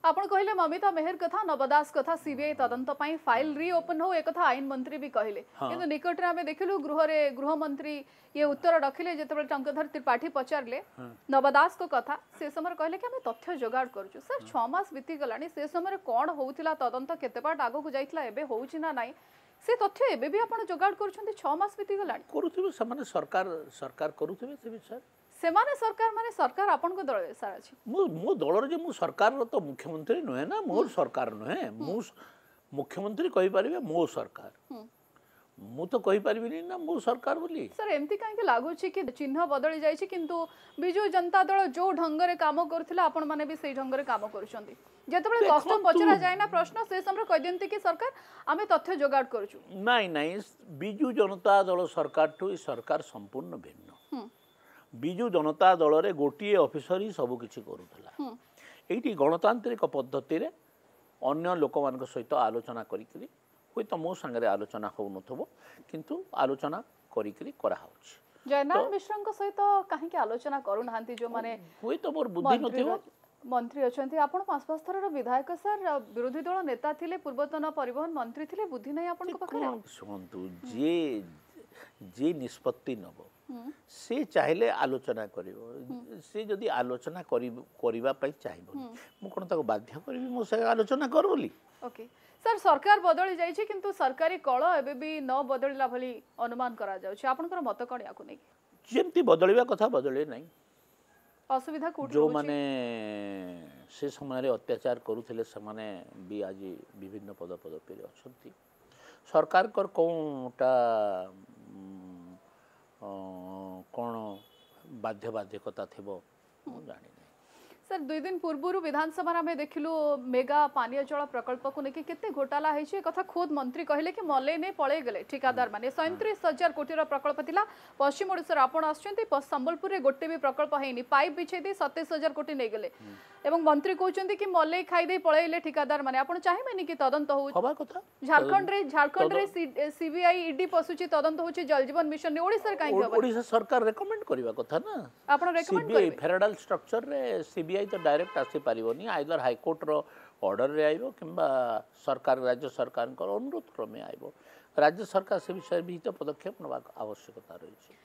आपण कहले ममिता मेहर कथा नवदास कथा सीबीआई तदंत पाई फाइल रीओपन हो एक आईन मंत्री भी कहले किंतु निकट रे आमे देखिलु गृह मंत्री ये उत्तर रखिले जेतेबे टंकधर त्रिपाठी पचारले नवदास को कथा से समय कहले कि हमें तथ्य जोगाड़ करछु सर 6 मास बीती गलानी से समय कोन होउतिला तदंत केते बाट आगो को जाइतला एबे होउची ना नाही से तथ्य एबे भी आपण जोगाड़ करछन्ते 6 मास बीती गलानी करूथिबे समान सरकार करूथिबे से विचार सेमाने सरकार माने सरकार आपन को दल सारा अछि मो दलर जे मु सरकार रो तो मुख्यमंत्री नहे ना मोर सरकार नहे मु मुख्यमंत्री कहि परिबे मो सरकार मु तो कहि परिबिनी ना मो सरकार बोली सर एमती काहे के लागु छी कि चिन्ह बदली जाय छी किंतु बिजु जनता दल जो ढंग रे काम करथिला आपन माने भी सेही ढंग रे काम करूछंती जेतेबेले कस्टम पचरा जाय ना प्रश्न से समय कहि दियंती कि सरकार आमे तथ्य जोगाड़ करूछु नाही नाही बिजु जनता दल सरकार टू सरकार संपूर्ण भिन्न बिजु जनता दल रे गोटे ऑफिसर ही सब किछि करूथला एठी गणतांत्रिक पद्धति रे अन्य लोक मान सहित आलोचना करिकरी होय तो मो संगे आलोचना हो नथबो किंतु आलोचना करिकरी करा होछ जयनारायण मिश्र सहित काहे के आलोचना करू नाहंती जो माने होय तो मोर बुद्धि नथिबो मंत्री अछंती आपण 5 थरर विधायक सर विरोधी दल नेता थिले पूर्वतन परिवहन मंत्री थिले बुद्धि नै आपण को पखरे सुनतु जे निष्पत्ति नबो से चाहिले आलोचना करिवो से जदि आलोचना करिवा पई चाहिबो मु कोन ताको बाध्य करबी मो से आलोचना कर बोली ओके सर सरकार बदली जाई छी किंतु सरकारी कळ एबे भी न बदलिला भली अनुमान करा जाउ छी आपनकर मत कोन याकु नै जेमती बदलिवा कथा बदले नै असुविधा कोठी जो माने से समय रे अत्याचार करूथिले से माने भी आज विभिन्न पदपदपी अछंती सरकार कर कोटा कौन बाध्यबाध्यकता थेबो जानि सर 2 दिन पूर्व विधानसभा में देखिलु मेगा पानीय जल प्रकल्प को लेके केते घोटाला है छे कथा खुद मंत्री कहले कि मले ने पळे गेले ठेकेदार माने 37,000 कोटी रो प्रकल्प थिला पश्चिम ओडिसा आपण आछंती संबलपुर रे गोटे भी प्रकल्प हैनी पाइप बिछे दे 27,000 कोटी नै गेले एवं मंत्री कहउचंती कि मले खाई दे पळेले ठेकेदार माने आपण चाहेमेनी कि तदंत हो हवा कथा झारखंड रे सीबीआई ईडी पसुची तदंत होची जल जीवन मिशन ने ओडिसा रे काई खबर ओडिसा सरकार रेकमेंड करबा कथा ना आपण रेकमेंड करबे फेडरल स्ट्रक्चर रे सीबीआई तो डायरेक्ट आसी पारिबोनी आइदर हाई कोर्ट रो ऑर्डर रे आइबो किंबा सरकार राज्य सरकार को अनुरोध क्रमे आइबो राज्य सरकार से विषय भी तो पदक्षेप नवा आवश्यकता रही है।